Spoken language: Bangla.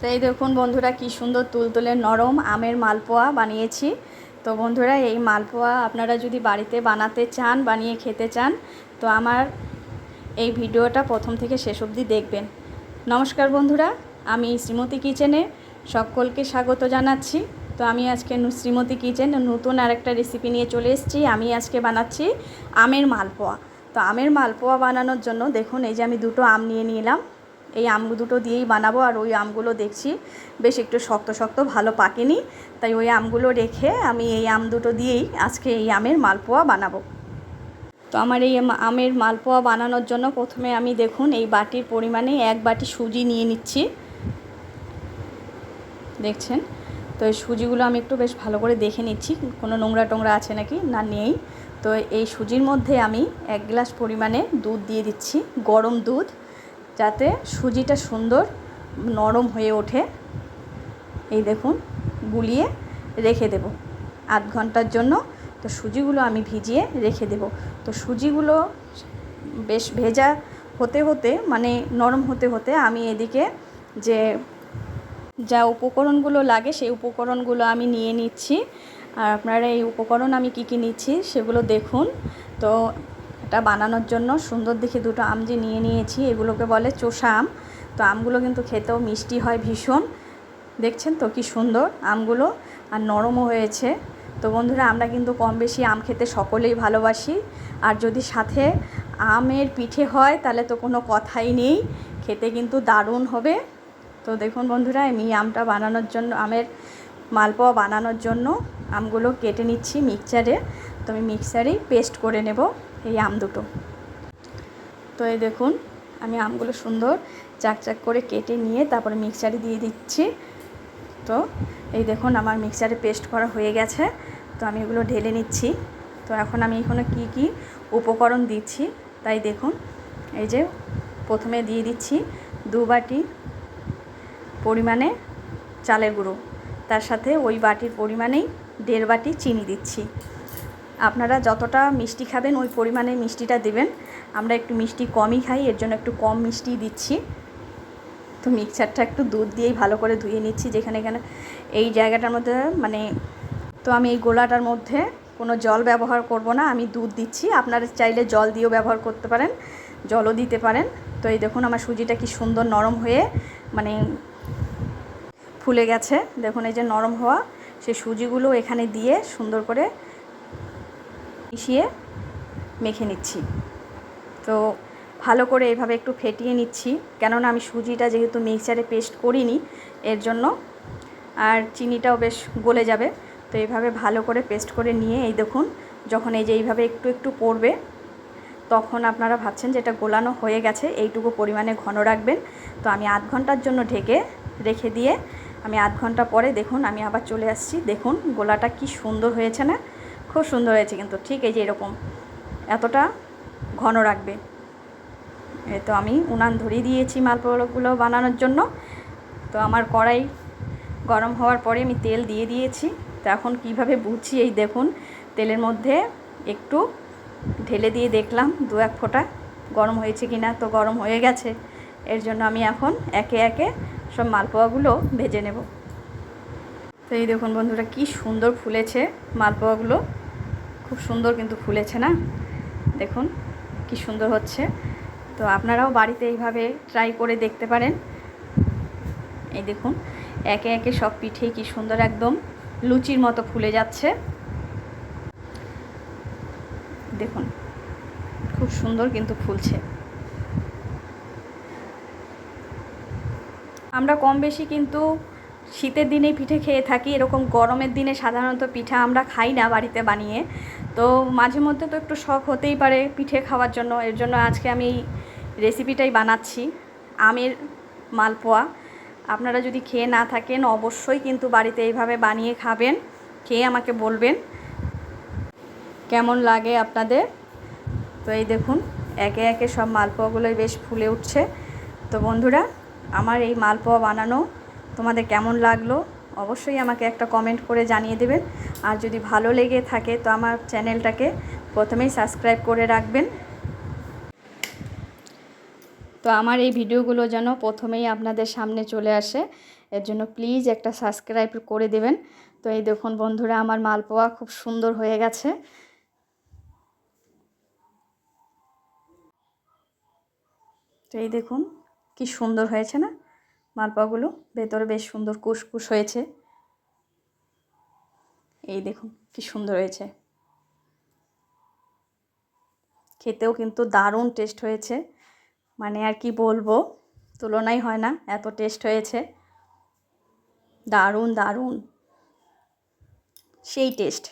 তো এই দেখুন বন্ধুরা কি সুন্দর তুলতুলে নরম আমের মালপোয়া বানিয়েছি। তো বন্ধুরা এই মালপোয়া আপনারা যদি বাড়িতে বানাতে চান, বানিয়ে খেতে চান, তো আমার এই ভিডিওটা প্রথম থেকে শেষ অবধি দেখবেন। নমস্কার বন্ধুরা, আমি শ্রীমতী কিচেনে সকলকে স্বাগত জানাচ্ছি। তো আমি আজকে শ্রীমতী কিচেন নতুন আরেকটা রেসিপি নিয়ে চলে এসেছি। আমি আজকে বানাচ্ছি আমের মালপোয়া। তো আমের মালপোয়া বানানোর জন্য দেখুন এই যে আমি দুটো আম নিয়ে নিলাম। এই আম দুটো দিয়েই বানাবো। আর ওই আমগুলো দেখছি বেশ একটু শক্ত শক্ত, ভালো পাকেনি, তাই ওই আমগুলো রেখে আমি এই আম দুটো দিয়েই আজকে এই আমের মালপোয়া বানাবো। তো আমার এই আমের মালপোয়া বানানোর জন্য প্রথমে আমি দেখুন এই বাটির পরিমাণে 1 বাটি সুজি নিয়ে নিচ্ছি, দেখছেন। তো এই সুজিগুলো আমি একটু বেশ ভালো করে দেখে নিচ্ছি কোনো নোংরা টোংরা আছে নাকি, না নেই। তো এই সুজির মধ্যে আমি 1 গ্লাস পরিমাণে দুধ দিয়ে দিচ্ছি, গরম দুধ, যাতে সুজিটা সুন্দর নরম হয়ে ওঠে। এই দেখুন গুলিয়ে রেখে দেব আধ ঘন্টার জন্য। তো সুজিগুলো আমি ভিজিয়ে রেখে দেব। তো সুজিগুলো বেশ ভেজা হতে হতে, মানে নরম হতে হতে, আমি এদিকে যে যা উপকরণগুলো লাগে সেই উপকরণগুলো আমি নিয়ে নিচ্ছি। আর আপনারা এই উপকরণ আমি কি কি নিচ্ছি সেগুলো দেখুন। তো এটা বানানোর জন্য সুন্দর দেখে দুটো আম যে নিয়ে নিয়েছি, এগুলোকে বলে চোষা আম। তো আমগুলো কিন্তু খেতেও মিষ্টি হয় ভীষণ। দেখছেন তো কি সুন্দর আমগুলো, আর নরমও হয়েছে। তো বন্ধুরা আমরা কিন্তু কম বেশি আম খেতে সকলেই ভালোবাসি। আর যদি সাথে আমের পিঠে হয় তাহলে তো কোনো কথাই নেই, খেতে কিন্তু দারুণ হবে। তো দেখুন বন্ধুরা আমি আমটা বানানোর জন্য, আমের মালপোয়া বানানোর জন্য আমগুলো কেটে নিচ্ছি মিক্সচারে। তো আমি মিক্সচারেই পেস্ট করে নেব এই আম দুটো। তো এই দেখুন আমি আমগুলো সুন্দর চাকচাক করে কেটে নিয়ে তারপরে মিক্সচারে দিয়ে দিচ্ছি। তো এই দেখুন আমার মিক্সচারে পেস্ট করা হয়ে গেছে। তো আমি এগুলো ঢেলে নিচ্ছি। তো এখন আমি এখানে কি কি উপকরণ দিচ্ছি তাই দেখুন। এই যে প্রথমে দিয়ে দিচ্ছি 2 বাটি পরিমাণে চালের গুঁড়ো, তার সাথে ওই বাটির পরিমাণেই 1.5 বাটি চিনি দিচ্ছি। আপনারা যতটা মিষ্টি খাবেন ওই পরিমাণে মিষ্টিটা দেবেন। আমরা একটু মিষ্টি কমই খাই, এর জন্য একটু কম মিষ্টি দিচ্ছি। তো মিক্সচারটা একটু দুধ দিয়েই ভালো করে ধুয়ে নিচ্ছি, যেখানে এখানে এই জায়গাটার মধ্যে, মানে তো আমি এই গোলাটার মধ্যে কোনো জল ব্যবহার করব না, আমি দুধ দিচ্ছি। আপনারা চাইলে জল দিয়েও ব্যবহার করতে পারেন, জলও দিতে পারেন। তো এই দেখুন আমার সুজিটা কি সুন্দর নরম হয়ে, মানে ফুলে গেছে। দেখুন এই যে নরম হওয়া সেই সুজিগুলো এখানে দিয়ে সুন্দর করে মিশিয়ে মেখে নিচ্ছি। তো ভালো করে এইভাবে একটু ফেটিয়ে নিচ্ছি, কেননা আমি সুজিটা যেহেতু মিক্সচারে পেস্ট করিনি এর জন্য, আর চিনিটাও বেশ গলে যাবে। তো এইভাবে ভালো করে পেস্ট করে নিয়ে এই দেখুন যখন এই যে এইভাবে একটু একটু পড়বে, তখন আপনারা ভাবছেন যে এটা গোলানো হয়ে গেছে, এইটুকু পরিমাণে ঘন রাখবেন। তো আমি আধ ঘন্টার জন্য ঢেকে রেখে দিয়ে আমি আধ ঘন্টা পরে দেখুন আমি আবার চলে আসছি। দেখুন গোলাটা কি সুন্দর হয়েছে না, খুব সুন্দর হয়েছে কিন্তু। ঠিক এই যে এরকম এতটা ঘন রাখবে। এই তো আমি উনান ধরিয়ে দিয়েছি মালপোয়াগুলো বানানোর জন্য। তো আমার কড়াই গরম হওয়ার পরে আমি তেল দিয়ে দিয়েছি। তো এখন কীভাবে বুঝছি, এই দেখুন তেলের মধ্যে একটু ঢেলে দিয়ে দেখলাম 2-1 ফোঁটা গরম হয়েছে কি না। তো গরম হয়ে গেছে, এর জন্য আমি এখন একে একে সব মালপোয়াগুলো ভেজে নেব। তো এই দেখুন বন্ধুরা কি সুন্দর ফুলেছে মালপোয়াগুলো, খুব সুন্দর কিন্তু ফুলেছে না, দেখুন কি সুন্দর হচ্ছে। তো আপনারাও বাড়িতে এইভাবে ট্রাই করে দেখতে পারেন। এই দেখুন একে একে সব পিঠে কি সুন্দর একদম লুচির মতো ফুলে যাচ্ছে। দেখুন খুব সুন্দর কিন্তু ফুলছে। আমরা কম বেশি কিন্তু শীতের দিনেই পিঠে খেয়ে থাকি, এরকম গরমের দিনে সাধারণত পিঠা আমরা খাই না বাড়িতে বানিয়ে। তো মাঝে মধ্যে তো একটু শখ হতেই পারে পিঠে খাওয়ার জন্য, এর জন্য আজকে আমি এই রেসিপিটাই বানাচ্ছি আমের মালপোয়া। আপনারা যদি খেয়ে না থাকেন অবশ্যই কিন্তু বাড়িতে এইভাবে বানিয়ে খাবেন, খেয়ে আমাকে বলবেন কেমন লাগে আপনাদের। তো এই দেখুন একে একে সব মালপোয়াগুলোই বেশ ফুলে উঠছে। তো বন্ধুরা আমার এই মালপোয়া বানানো তোমাদের কেমন লাগলো অবশ্যই আমাকে একটা কমেন্ট করে জানিয়ে দেবেন। আর যদি ভালো লেগে থাকে তো আমার চ্যানেলটাকে প্রথমেই সাবস্ক্রাইব করে রাখবেন। তো আমার এই ভিডিওগুলো যেন প্রথমেই আপনাদের সামনে চলে আসে, এর জন্য প্লিজ একটা সাবস্ক্রাইব করে দেবেন। তো এই দেখুন বন্ধুরা, আমার মালপোয়া খুব সুন্দর হয়ে গেছে। তো এই দেখুন কি সুন্দর হয়েছে না মালপোয়াগুলো, ভেতরে বেশ সুন্দর কুসকুস হয়েছে। এই দেখুন কি সুন্দর হয়েছে, খেতেও কিন্তু দারুণ টেস্ট হয়েছে, মানে আর কি বলবো, তুলনাই হয় না, এত টেস্ট হয়েছে, দারুণ দারুণ, সেই টেস্ট।